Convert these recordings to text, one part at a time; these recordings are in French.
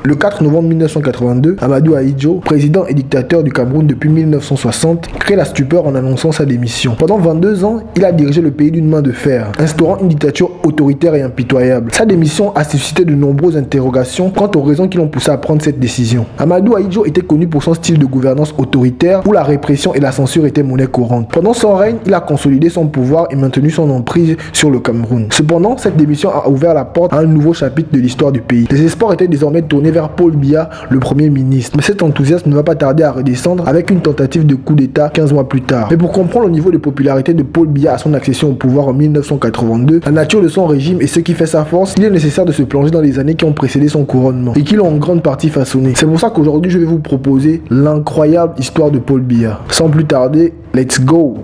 Le 4 novembre 1982, Amadou Ahidjo, président et dictateur du Cameroun depuis 1960, crée la stupeur en annonçant sa démission. Pendant 22 ans, il a dirigé le pays d'une main de fer, instaurant une dictature autoritaire et impitoyable. Sa démission a suscité de nombreuses interrogations quant aux raisons qui l'ont poussé à prendre cette décision. Amadou Ahidjo était connu pour son style de gouvernance autoritaire où la répression et la censure étaient monnaie courante. Pendant son règne, il a consolidé son pouvoir et maintenu son emprise sur le Cameroun. Cependant, cette démission a ouvert la porte à un nouveau chapitre de l'histoire du pays. Les espoirs étaient désormais tournés vers Paul Biya, le premier ministre. Mais cet enthousiasme ne va pas tarder à redescendre avec une tentative de coup d'État 15 mois plus tard. Mais pour comprendre le niveau de popularité de Paul Biya à son accession au pouvoir en 1982, la nature de son régime et ce qui fait sa force, il est nécessaire de se plonger dans les années qui ont précédé son couronnement et qui l'ont en grande partie façonné. C'est pour ça qu'aujourd'hui je vais vous proposer l'incroyable histoire de Paul Biya. Sans plus tarder, let's go!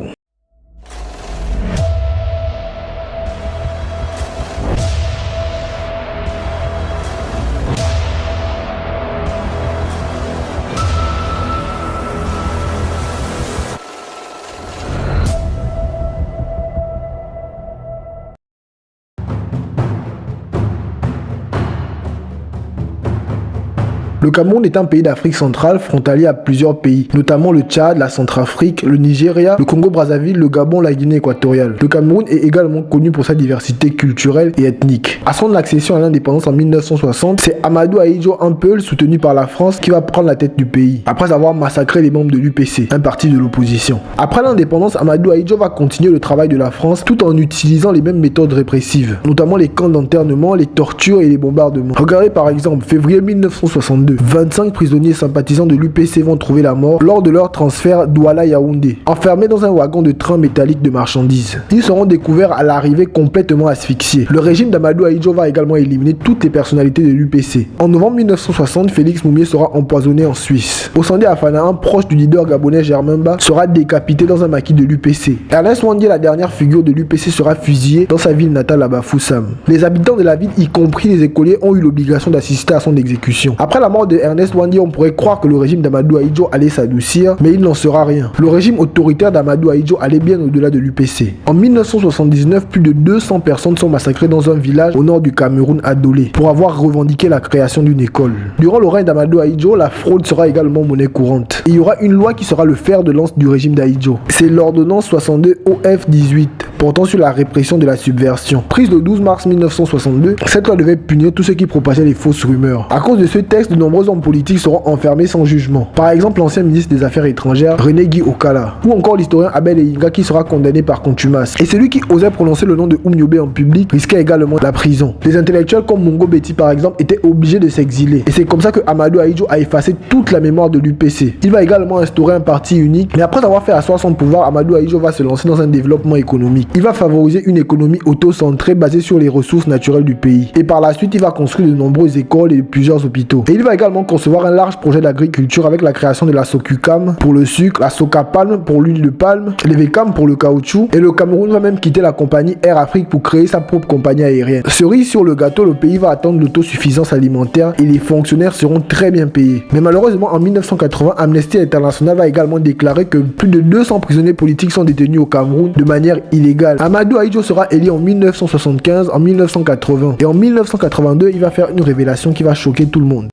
Le Cameroun est un pays d'Afrique centrale frontalier à plusieurs pays, notamment le Tchad, la Centrafrique, le Nigeria, le Congo-Brazzaville, le Gabon, la Guinée équatoriale. Le Cameroun est également connu pour sa diversité culturelle et ethnique. À son accession à l'indépendance en 1960, c'est Amadou Ahidjo Ampel, soutenu par la France, qui va prendre la tête du pays, après avoir massacré les membres de l'UPC, un parti de l'opposition. Après l'indépendance, Amadou Ahidjo va continuer le travail de la France tout en utilisant les mêmes méthodes répressives, notamment les camps d'internement, les tortures et les bombardements. Regardez par exemple, février 1962, 25 prisonniers sympathisants de l'UPC vont trouver la mort lors de leur transfert Douala-Yaoundé, enfermés dans un wagon de train métallique de marchandises. Ils seront découverts à l'arrivée complètement asphyxiés. Le régime d'Amadou Ahidjo va également éliminer toutes les personnalités de l'UPC. En novembre 1960, Félix Moumié sera empoisonné en Suisse. Osandé Afana, un proche du leader gabonais Germain Ba, sera décapité dans un maquis de l'UPC. Ernest Ouandié, la dernière figure de l'UPC, sera fusillé dans sa ville natale à Bafoussam. Les habitants de la ville, y compris les écoliers, ont eu l'obligation d'assister à son exécution. Après la mort de Ernest Ouandié, on pourrait croire que le régime d'Amadou Ahidjo allait s'adoucir, mais il n'en sera rien. Le régime autoritaire d'Amadou Ahidjo allait bien au-delà de l'UPC. En 1979, plus de 200 personnes sont massacrées dans un village au nord du Cameroun à Dolé pour avoir revendiqué la création d'une école. Durant le règne d'Amadou Ahidjo, la fraude sera également monnaie courante. Il y aura une loi qui sera le fer de lance du régime d'Ahidjo. C'est l'ordonnance 62 OF 18 portant sur la répression de la subversion. Prise le 12 mars 1962, cette loi devait punir tous ceux qui propageaient les fausses rumeurs. À cause de ce texte, de nombreux hommes politiques seront enfermés sans jugement. Par exemple, l'ancien ministre des Affaires étrangères, René Guy Okala, ou encore l'historien Abel Eyinga qui sera condamné par contumace. Et celui qui osait prononcer le nom de Oumniobé en public risquait également la prison. Les intellectuels comme Mongo Betty par exemple étaient obligés de s'exiler. Et c'est comme ça que Amadou Ahidjo a effacé toute la mémoire de l'UPC. Il va également instaurer un parti unique, mais après avoir fait asseoir son pouvoir, Amadou Ahidjo va se lancer dans un développement économique. Il va favoriser une économie auto-centrée basée sur les ressources naturelles du pays. Et par la suite, il va construire de nombreuses écoles et plusieurs hôpitaux. Et il va également concevoir un large projet d'agriculture avec la création de la Socucam pour le sucre, la Socapalm pour l'huile de palme, l'Evecam pour le caoutchouc. Et le Cameroun va même quitter la compagnie Air Afrique pour créer sa propre compagnie aérienne. Cerise sur le gâteau, le pays va atteindre l'autosuffisance alimentaire et les fonctionnaires seront très bien payés. Mais malheureusement, en 1980, Amnesty International va également déclarer que plus de 200 prisonniers politiques sont détenus au Cameroun de manière illégale. Amadou Ahidjo sera élu en 1975, en 1980 et en 1982, il va faire une révélation qui va choquer tout le monde.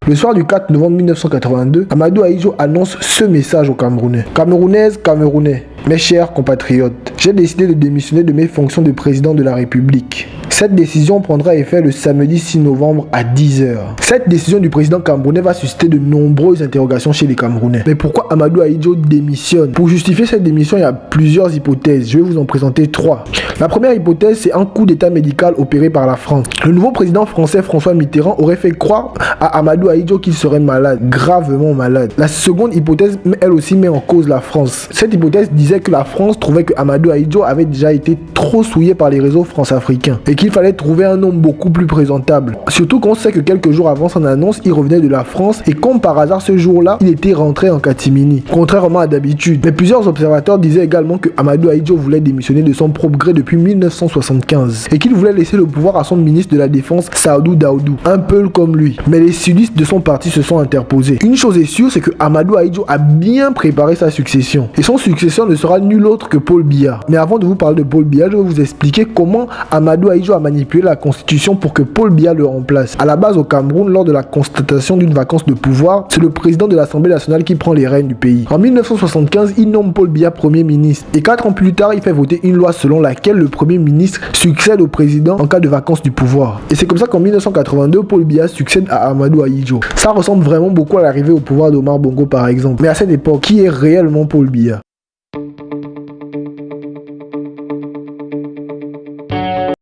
Le soir du 4 novembre 1982, Amadou Ahidjo annonce ce message aux Camerounais. Camerounaises, Camerounais, mes chers compatriotes, j'ai décidé de démissionner de mes fonctions de président de la République. Cette décision prendra effet le samedi 6 novembre à 10h. Cette décision du président camerounais va susciter de nombreuses interrogations chez les Camerounais. Mais pourquoi Amadou Ahidjo démissionne? Pour justifier cette démission, il y a plusieurs hypothèses. Je vais vous en présenter 3. La première hypothèse, c'est un coup d'état médical opéré par la France. Le nouveau président français François Mitterrand aurait fait croire à Amadou Ahidjo qu'il serait malade, gravement malade. La seconde hypothèse, elle aussi met en cause la France. Cette hypothèse disait que la France trouvait que Amadou Ahidjo avait déjà été trop souillé par les réseaux france-africains et qu'il il fallait trouver un homme beaucoup plus présentable. Surtout qu'on sait que quelques jours avant son annonce, il revenait de la France et comme par hasard ce jour-là, il était rentré en catimini, contrairement à d'habitude. Mais plusieurs observateurs disaient également que Amadou Ahidjo voulait démissionner de son propre gré depuis 1975 et qu'il voulait laisser le pouvoir à son ministre de la Défense, Saadou Daoudou, un peu comme lui. Mais les sudistes de son parti se sont interposés. Une chose est sûre, c'est que Amadou Ahidjo a bien préparé sa succession. Et son successeur ne sera nul autre que Paul Biya. Mais avant de vous parler de Paul Biya, je vais vous expliquer comment Amadou Ahidjo a manipulé la constitution pour que Paul Biya le remplace. À la base, au Cameroun, lors de la constatation d'une vacance de pouvoir, c'est le président de l'Assemblée nationale qui prend les rênes du pays. En 1975, il nomme Paul Biya Premier ministre. Et 4 ans plus tard, il fait voter une loi selon laquelle le Premier ministre succède au président en cas de vacance du pouvoir. Et c'est comme ça qu'en 1982, Paul Biya succède à Amadou Ahidjo. Ça ressemble vraiment beaucoup à l'arrivée au pouvoir d'Omar Bongo par exemple. Mais à cette époque, qui est réellement Paul Biya?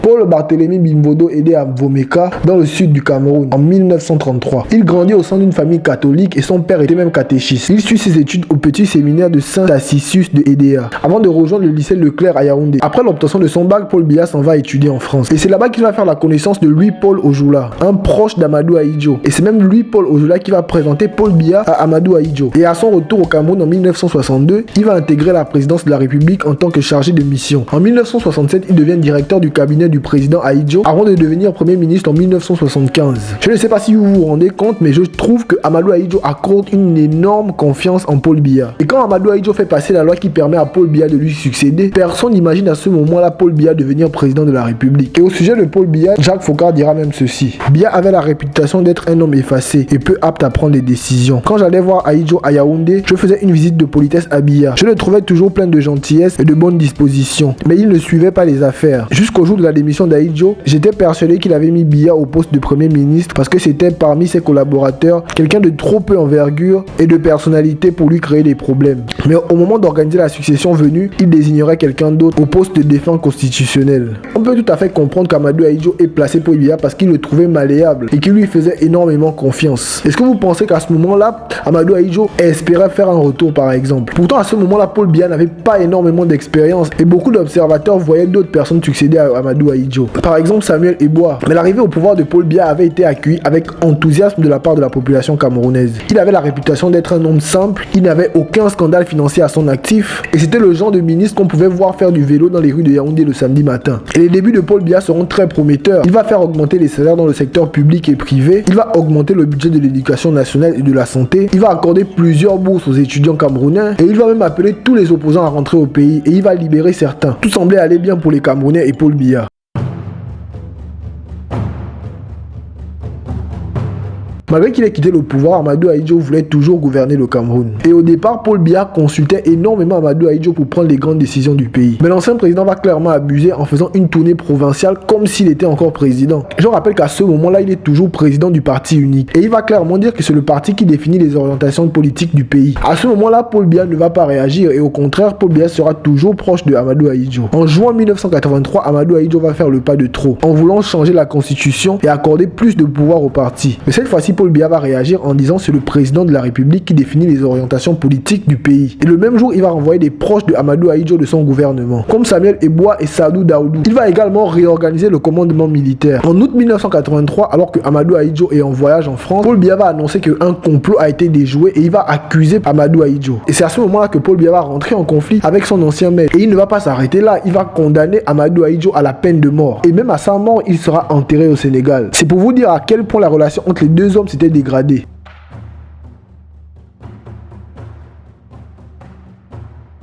Paul Barthélemy Bimbodo est né à Mvomeka, dans le sud du Cameroun, en 1933. Il grandit au sein d'une famille catholique et son père était même catéchiste. Il suit ses études au petit séminaire de Saint-Tassisius de Edea, avant de rejoindre le lycée Leclerc à Yaoundé. Après l'obtention de son bac, Paul Biya s'en va étudier en France. Et c'est là-bas qu'il va faire la connaissance de Louis-Paul Ojula, un proche d'Amadou Ahidjo. Et c'est même Louis-Paul Ojula qui va présenter Paul Biya à Amadou Ahidjo. Et à son retour au Cameroun en 1962, il va intégrer la présidence de la République en tant que chargé de mission. En 1967, il devient directeur du cabinet du président Ahidjo avant de devenir premier ministre en 1975. Je ne sais pas si vous vous rendez compte, mais je trouve que Amadou Ahidjo accorde une énorme confiance en Paul Biya. Et quand Amadou Ahidjo fait passer la loi qui permet à Paul Biya de lui succéder, personne n'imagine à ce moment-là Paul Biya devenir président de la République. Et au sujet de Paul Biya, Jacques Faucard dira même ceci. Biya avait la réputation d'être un homme effacé et peu apte à prendre des décisions. Quand j'allais voir Ahidjo à Yaoundé, je faisais une visite de politesse à Biya. Je le trouvais toujours plein de gentillesse et de bonnes dispositions. Mais il ne suivait pas les affaires. Jusqu'au jour de la démission d'Ahidjo, j'étais persuadé qu'il avait mis Biya au poste de premier ministre parce que c'était parmi ses collaborateurs quelqu'un de trop peu envergure et de personnalité pour lui créer des problèmes. Mais au moment d'organiser la succession venue, il désignerait quelqu'un d'autre au poste de défunt constitutionnel. On peut tout à fait comprendre qu'Amadou Ahidjo ait placé Paul Biya parce qu'il le trouvait malléable et qu'il lui faisait énormément confiance. Est-ce que vous pensez qu'à ce moment-là, Amadou Ahidjo espérait faire un retour par exemple? Pourtant à ce moment-là, Paul Biya n'avait pas énormément d'expérience et beaucoup d'observateurs voyaient d'autres personnes succéder à Amadou Ahidjo. Par exemple Samuel Eboa. Mais l'arrivée au pouvoir de Paul Biya avait été accueillie avec enthousiasme de la part de la population camerounaise. Il avait la réputation d'être un homme simple, il n'avait aucun scandale financier à son actif et c'était le genre de ministre qu'on pouvait voir faire du vélo dans les rues de Yaoundé le samedi matin. Et les débuts de Paul Biya seront très prometteurs. Il va faire augmenter les salaires dans le secteur public et privé, il va augmenter le budget de l'éducation nationale et de la santé, il va accorder plusieurs bourses aux étudiants camerounais et il va même appeler tous les opposants à rentrer au pays et il va libérer certains. Tout semblait aller bien pour les Camerounais et Paul Biya. Malgré qu'il ait quitté le pouvoir, Amadou Ahidjo voulait toujours gouverner le Cameroun. Et au départ, Paul Biya consultait énormément Amadou Ahidjo pour prendre les grandes décisions du pays. Mais l'ancien président va clairement abuser en faisant une tournée provinciale comme s'il était encore président. Je rappelle qu'à ce moment-là, il est toujours président du parti unique. Et il va clairement dire que c'est le parti qui définit les orientations politiques du pays. À ce moment-là, Paul Biya ne va pas réagir et au contraire, Paul Biya sera toujours proche de Amadou Ahidjo. En juin 1983, Amadou Ahidjo va faire le pas de trop en voulant changer la constitution et accorder plus de pouvoir au parti. Mais cette fois-ci, Paul Biya va réagir en disant c'est le président de la République qui définit les orientations politiques du pays. Et le même jour, il va renvoyer des proches de Amadou Ahidjo de son gouvernement, comme Samuel Eboa et Saadou Daoudou. Il va également réorganiser le commandement militaire. En août 1983, alors que Amadou Ahidjo est en voyage en France, Paul Biya va annoncer qu'un complot a été déjoué et il va accuser Amadou Ahidjo. Et c'est à ce moment-là que Paul Biya va rentrer en conflit avec son ancien maître. Et il ne va pas s'arrêter là, il va condamner Amadou Ahidjo à la peine de mort. Et même à sa mort, il sera enterré au Sénégal. C'est pour vous dire à quel point la relation entre les deux hommes s'était dégradée.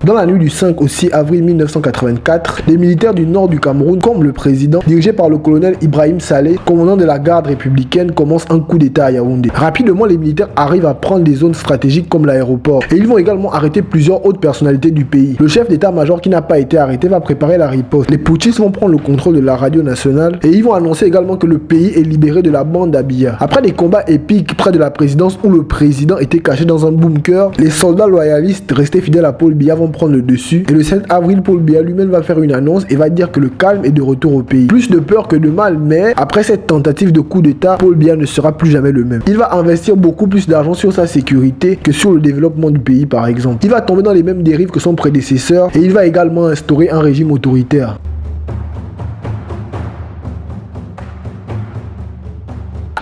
Dans la nuit du 5 au 6 avril 1984, les militaires du nord du Cameroun, comme le président, dirigé par le colonel Ibrahim Saleh, commandant de la garde républicaine, commencent un coup d'état à Yaoundé. Rapidement, les militaires arrivent à prendre des zones stratégiques comme l'aéroport. Et ils vont également arrêter plusieurs autres personnalités du pays. Le chef d'état-major qui n'a pas été arrêté va préparer la riposte. Les putschistes vont prendre le contrôle de la radio nationale et ils vont annoncer également que le pays est libéré de la bande d'Abia. Après des combats épiques près de la présidence où le président était caché dans un bunker, les soldats loyalistes restés fidèles à Paul Biya vont prendre le dessus et le 7 avril, Paul Biya lui-même va faire une annonce et va dire que le calme est de retour au pays. Plus de peur que de mal, mais après cette tentative de coup d'état, Paul Biya ne sera plus jamais le même. Il va investir beaucoup plus d'argent sur sa sécurité que sur le développement du pays par exemple. Il va tomber dans les mêmes dérives que son prédécesseur et il va également instaurer un régime autoritaire.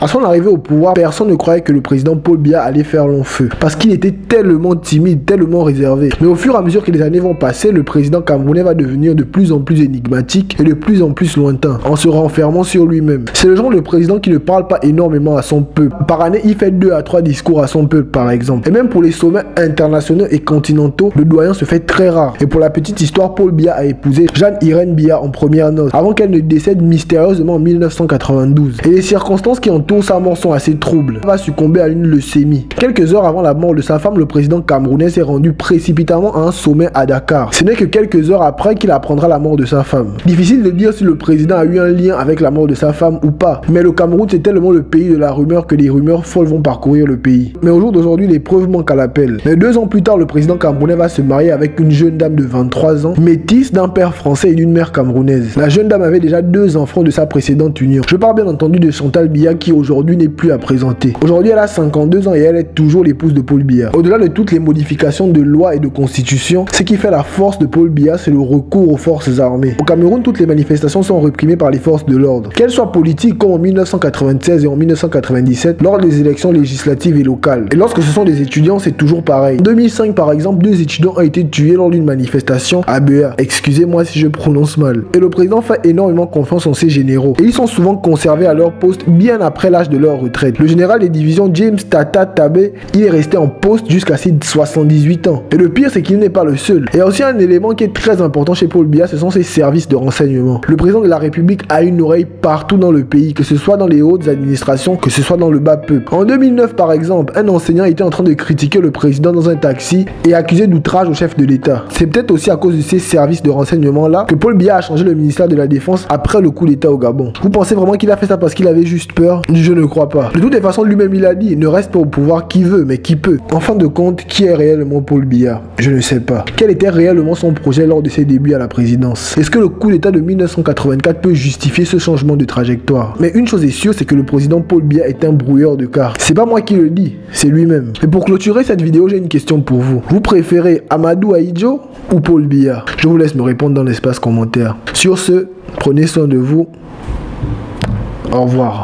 À son arrivée au pouvoir, personne ne croyait que le président Paul Biya allait faire long feu, parce qu'il était tellement timide, tellement réservé. Mais au fur et à mesure que les années vont passer, le président camerounais va devenir de plus en plus énigmatique et de plus en plus lointain, en se renfermant sur lui-même. C'est le genre de président qui ne parle pas énormément à son peuple. Par année, il fait 2 à 3 discours à son peuple, par exemple. Et même pour les sommets internationaux et continentaux, le doyen se fait très rare. Et pour la petite histoire, Paul Biya a épousé Jeanne-Irène Biya en première noce, avant qu'elle ne décède mystérieusement en 1992. Et les circonstances qui entourent sa mort sont assez troubles. Elle va succomber à une leucémie. Quelques heures avant la mort de sa femme, le président camerounais s'est rendu précipitamment à un sommet à Dakar. Ce n'est que quelques heures après qu'il apprendra la mort de sa femme. Difficile de dire si le président a eu un lien avec la mort de sa femme ou pas, mais le Cameroun c'est tellement le pays de la rumeur que les rumeurs folles vont parcourir le pays. Mais au jour d'aujourd'hui, les preuves manquent à l'appel. Mais 2 ans plus tard, le président camerounais va se marier avec une jeune dame de 23 ans, métisse d'un père français et d'une mère camerounaise. La jeune dame avait déjà 2 enfants de sa précédente union. Je parle bien entendu de Chantal Biya qui aujourd'hui n'est plus à présenter. Aujourd'hui, elle a 52 ans et elle est toujours l'épouse de Paul Biya. Au-delà de toutes les modifications de loi et de constitution, ce qui fait la force de Paul Biya, c'est le recours aux forces armées. Au Cameroun, toutes les manifestations sont réprimées par les forces de l'ordre. Qu'elles soient politiques comme en 1996 et en 1997, lors des élections législatives et locales. Et lorsque ce sont des étudiants, c'est toujours pareil. En 2005, par exemple, 2 étudiants ont été tués lors d'une manifestation à Béa. Excusez-moi si je prononce mal. Et le président fait énormément confiance en ses généraux. Et ils sont souvent conservés à leur poste bien après l'âge de leur retraite. Le général des divisions James Tata Tabé, il est resté en poste jusqu'à ses 78 ans. Et le pire, c'est qu'il n'est pas le seul. Et il y a aussi un élément qui est très important chez Paul Biya, ce sont ses services de renseignement. Le président de la République a une oreille partout dans le pays, que ce soit dans les hautes administrations, que ce soit dans le bas peuple. En 2009, par exemple, un enseignant était en train de critiquer le président dans un taxi et accusé d'outrage au chef de l'État. C'est peut-être aussi à cause de ces services de renseignement-là que Paul Biya a changé le ministère de la Défense après le coup d'État au Gabon. Vous pensez vraiment qu'il a fait ça parce qu'il avait juste peur? Je ne crois pas. De toutes les façons, lui-même il a dit, ne reste pas au pouvoir qui veut, mais qui peut. En fin de compte, qui est réellement Paul Biya? Je ne sais pas. Quel était réellement son projet lors de ses débuts à la présidence? Est-ce que le coup d'État de 1984 peut justifier ce changement de trajectoire? Mais une chose est sûre, c'est que le président Paul Biya est un brouilleur de cartes. C'est pas moi qui le dis, c'est lui-même. Et pour clôturer cette vidéo, j'ai une question pour vous. Vous préférez Amadou Ahidjo ou Paul Biya? Je vous laisse me répondre dans l'espace commentaire. Sur ce, prenez soin de vous. Au revoir.